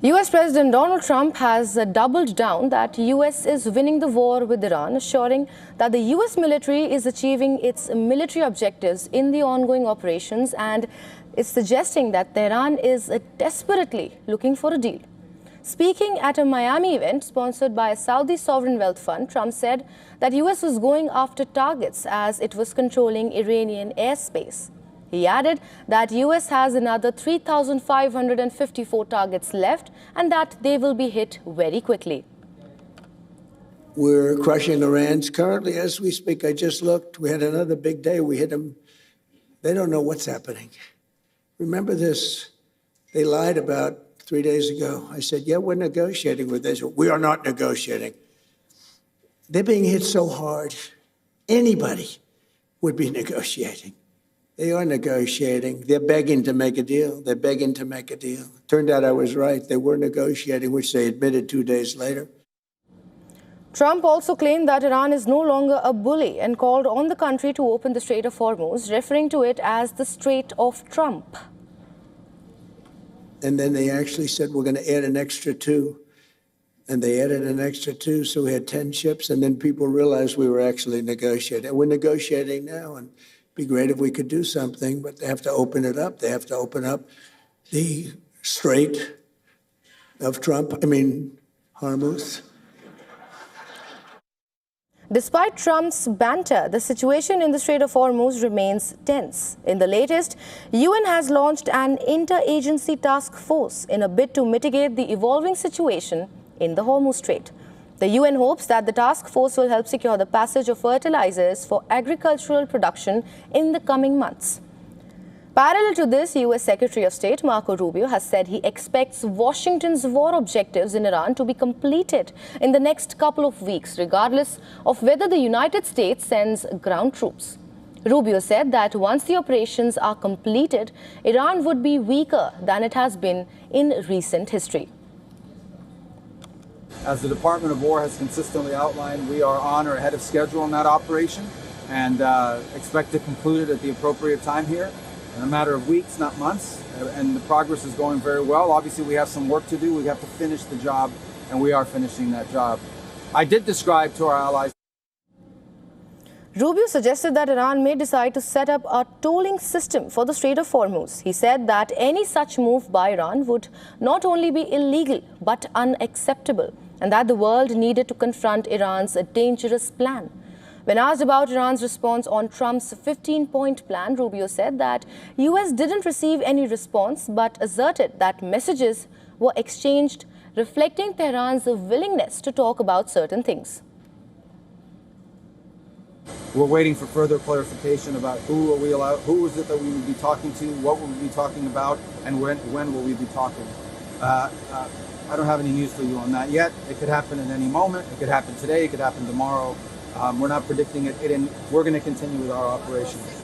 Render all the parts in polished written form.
US President Donald Trump has doubled down that US is winning the war with Iran, assuring that the US military is achieving its military objectives in the ongoing operations, and is suggesting that Tehran is desperately looking for a deal. Speaking at a Miami event sponsored by a Saudi sovereign wealth fund, Trump said that US was going after targets as it was controlling Iranian airspace. He added that US has another 3,554 targets left and that they will be hit very quickly. We're crushing Iran's currently as we speak. I just looked. We had another big day. We hit them. They don't know what's happening. Remember this? They lied about 3 days ago. I said, yeah, we're negotiating with Israel. We are not negotiating. They're being hit so hard. Anybody would be negotiating. They are negotiating. They're begging to make a deal. They're begging to make a deal. Turned out I was right. They were negotiating, which they admitted 2 days later. Trump also claimed that Iran is no longer a bully and called on the country to open the Strait of Hormuz, referring to it as the Strait of Trump. And then they actually said, we're going to add an extra 2. And they added an extra 2, so we had 10 ships. And then people realized we were actually negotiating. We're negotiating now, and it'd be great if we could do something, but they have to open it up. They have to open up the Strait of Trump, Hormuz. Despite Trump's banter, the situation in the Strait of Hormuz remains tense. In the latest, UN has launched an interagency task force in a bid to mitigate the evolving situation in the Hormuz Strait. The UN hopes that the task force will help secure the passage of fertilizers for agricultural production in the coming months. Parallel to this, US Secretary of State Marco Rubio has said he expects Washington's war objectives in Iran to be completed in the next couple of weeks, regardless of whether the United States sends ground troops. Rubio said that once the operations are completed, Iran would be weaker than it has been in recent history. As the Department of War has consistently outlined, we are on or ahead of schedule in that operation and expect to conclude it at the appropriate time here in a matter of weeks, not months, and the progress is going very well. Obviously, we have some work to do. We have to finish the job, and we are finishing that job. I did describe to our allies. Rubio suggested that Iran may decide to set up a tolling system for the Strait of Hormuz. He said that any such move by Iran would not only be illegal but unacceptable, and that the world needed to confront Iran's dangerous plan. When asked about Iran's response on Trump's 15-point plan, Rubio said that US didn't receive any response but asserted that messages were exchanged reflecting Tehran's willingness to talk about certain things. We're waiting for further clarification about who is it that we will be talking to, what will we be talking about, and when will we be talking. I don't have any news for you on that yet. It could happen at any moment. It could happen today. It could happen tomorrow. We're not predicting it, and we're going to continue with our operations.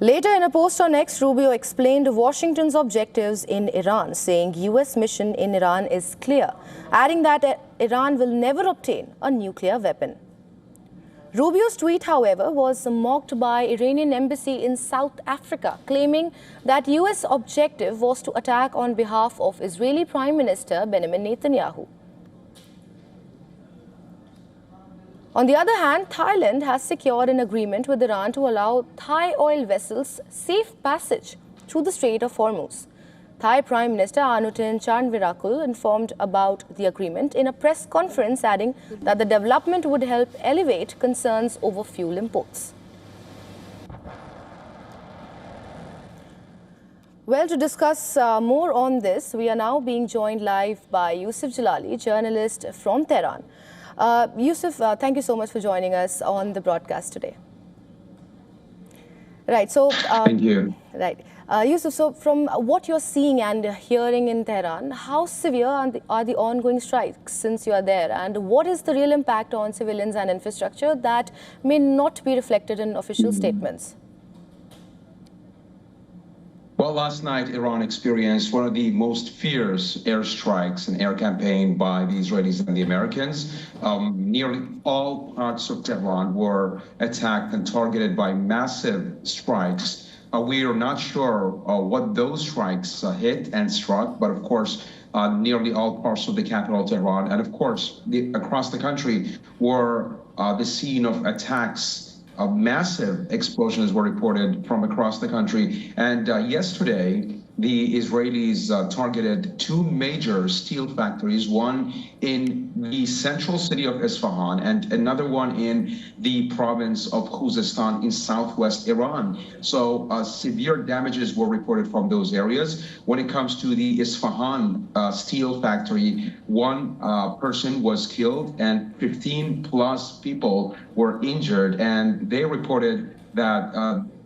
Later in a post on X, Rubio explained Washington's objectives in Iran, saying US mission in Iran is clear, adding that Iran will never obtain a nuclear weapon. Rubio's tweet, however, was mocked by Iranian embassy in South Africa, claiming that US objective was to attack on behalf of Israeli Prime Minister Benjamin Netanyahu. On the other hand, Thailand has secured an agreement with Iran to allow Thai oil vessels safe passage through the Strait of Hormuz. Thai Prime Minister Anutin Charnvirakul informed about the agreement in a press conference, adding that the development would help elevate concerns over fuel imports. Well, to discuss more on this, we are now being joined live by Yusuf Jalali, journalist from Tehran. Yusuf, thank you so much for joining us on the broadcast today. Right, so... thank you. Right. Yusuf, so from what you're seeing and hearing in Tehran, how severe are the ongoing strikes since you are there? And what is the real impact on civilians and infrastructure that may not be reflected in official statements? Well, last night, Iran experienced one of the most fierce airstrikes and air campaign by the Israelis and the Americans. Nearly all parts of Tehran were attacked and targeted by massive strikes We are not sure what those strikes hit and struck, but of course, nearly all parts of the capital, Tehran, and of course, across the country were the scene of attacks. Massive explosions were reported from across the country. And yesterday, the Israelis targeted two major steel factories, one in the central city of Isfahan and another one in the province of Khuzestan in southwest Iran. So severe damages were reported from those areas. When it comes to the Isfahan steel factory, one person was killed and 15 plus people were injured, and they reported that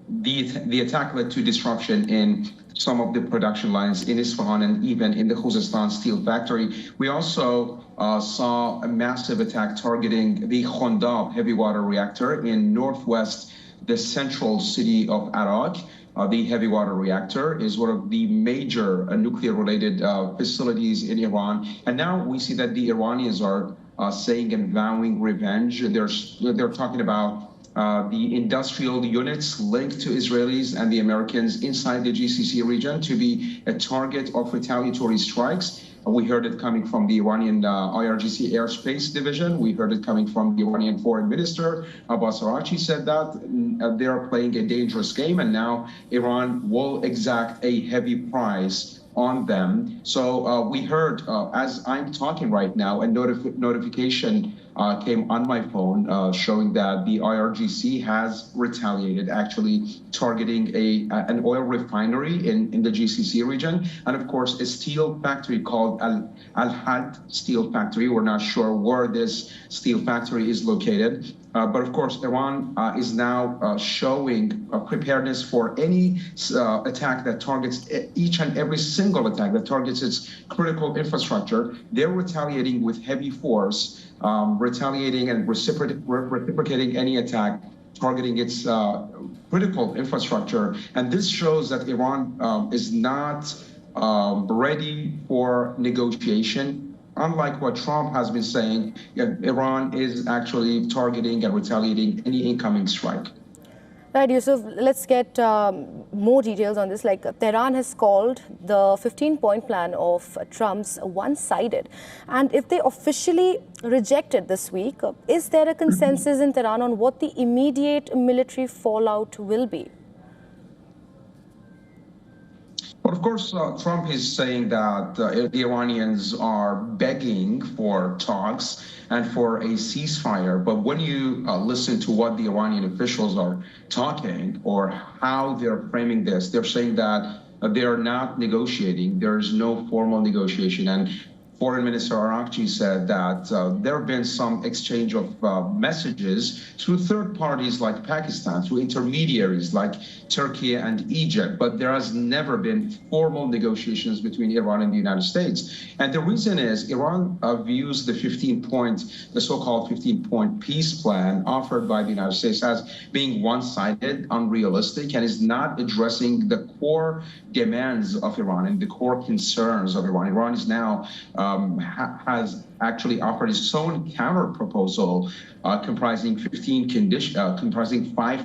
the attack led to disruption in some of the production lines in Isfahan and even in the Khuzestan steel factory. We also saw a massive attack targeting the Khondab heavy water reactor in northwest, the central city of Arak. The heavy water reactor is one of the major nuclear-related facilities in Iran. And now we see that the Iranians are saying and vowing revenge. They're talking about the industrial units linked to Israelis and the Americans inside the GCC region to be a target of retaliatory strikes. We heard it coming from the Iranian IRGC airspace division. We heard it coming from the Iranian foreign minister. Abbas Araghchi said that they are playing a dangerous game, and now Iran will exact a heavy price on them. So we heard, as I'm talking right now, a notification came on my phone showing that the IRGC has retaliated, actually targeting an oil refinery in the GCC region, and of course a steel factory called Al-Had Steel Factory. We're not sure where this steel factory is located. But of course, Iran is now showing preparedness for any attack that targets each and every single attack that targets its critical infrastructure. They're retaliating with heavy force, retaliating and reciprocating any attack targeting its critical infrastructure. And this shows that Iran is not ready for negotiation. Unlike what Trump has been saying, Iran is actually targeting and retaliating any incoming strike. Right, Yusuf, let's get more details on this. Like, Tehran has called the 15-point plan of Trump's one-sided. And if they officially reject it this week, is there a consensus in Tehran on what the immediate military fallout will be? Well, of course, Trump is saying that the Iranians are begging for talks and for a ceasefire. But when you listen to what the Iranian officials are talking or how they're framing this, they're saying that they are not negotiating. There is no formal negotiation. And Foreign Minister Araghchi said that there have been some exchange of messages through third parties like Pakistan, through intermediaries like Turkey and Egypt, but there has never been formal negotiations between Iran and the United States. And the reason is Iran views the so-called 15-point peace plan offered by the United States as being one-sided, unrealistic, and is not addressing the core demands of Iran and the core concerns of Iran. Iran is now has actually offered its own counter proposal comprising 5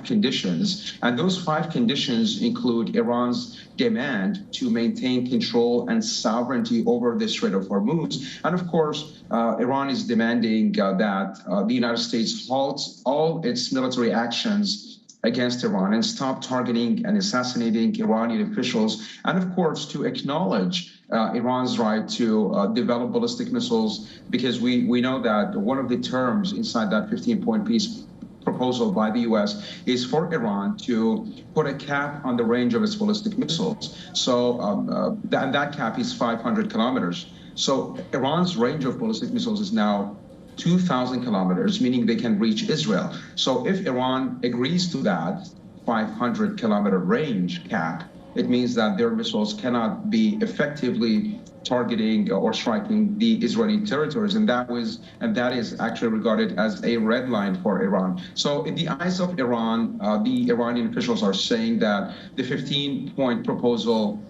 conditions, and those 5 conditions include Iran's demand to maintain control and sovereignty over the Strait of Hormuz, and of course Iran is demanding that the United States halts all its military actions against Iran and stop targeting and assassinating Iranian officials, and of course to acknowledge Iran's right to develop ballistic missiles, because we know that one of the terms inside that 15-point peace proposal by the U.S. is for Iran to put a cap on the range of its ballistic missiles. So that cap is 500 kilometers. So Iran's range of ballistic missiles is now 2,000 kilometers, meaning they can reach Israel. So if Iran agrees to that 500-kilometer range cap, it means that their missiles cannot be effectively targeting or striking the Israeli territories, and that is actually regarded as a red line for Iran. So in the eyes of Iran, the Iranian officials are saying that the 15-point proposal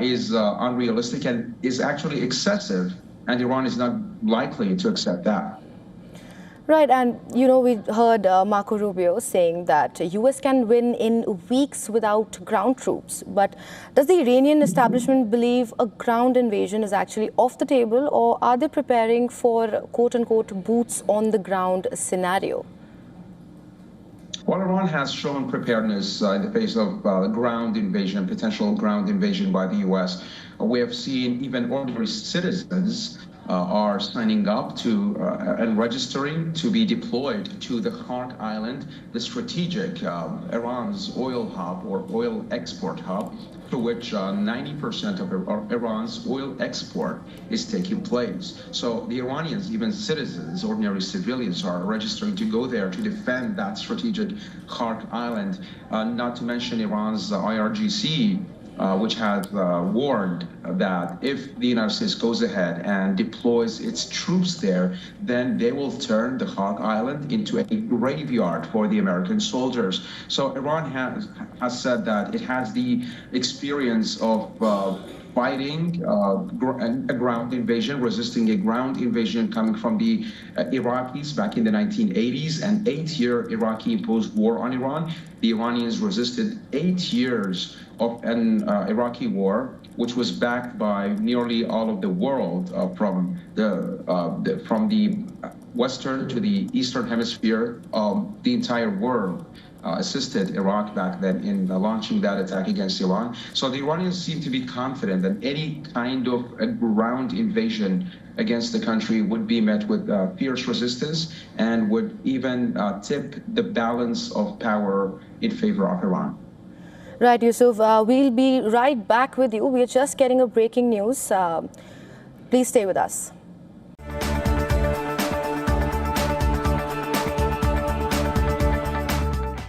is unrealistic and is actually excessive, and Iran is not likely to accept that. Right, and we heard Marco Rubio saying that US can win in weeks without ground troops. But does the Iranian establishment believe a ground invasion is actually off the table, or are they preparing for quote-unquote boots on the ground scenario? Well, Iran has shown preparedness in the face of ground invasion, potential ground invasion by the U.S. We have seen even ordinary citizens are signing up to and registering to be deployed to the Khark Island, the strategic Iran's oil hub or oil export hub, to which 90% of Iran's oil export is taking place. So the Iranians, even citizens, ordinary civilians, are registering to go there to defend that strategic Khark Island, not to mention Iran's IRGC, which has warned that if the United States goes ahead and deploys its troops there, then they will turn the Khark Island into a graveyard for the American soldiers. So Iran has said that it has the experience of fighting a ground invasion, resisting a ground invasion coming from the Iraqis back in the 1980s, an 8-year Iraqi imposed war on Iran. The Iranians resisted 8 years of an Iraqi war, which was backed by nearly all of the world from the Western to the Eastern Hemisphere. The entire world assisted Iraq back then in launching that attack against Iran. So the Iranians seem to be confident that any kind of a ground invasion against the country would be met with fierce resistance and would even tip the balance of power in favor of Iran. Right, Yusuf. We'll be right back with you. We're just getting a breaking news. Please stay with us.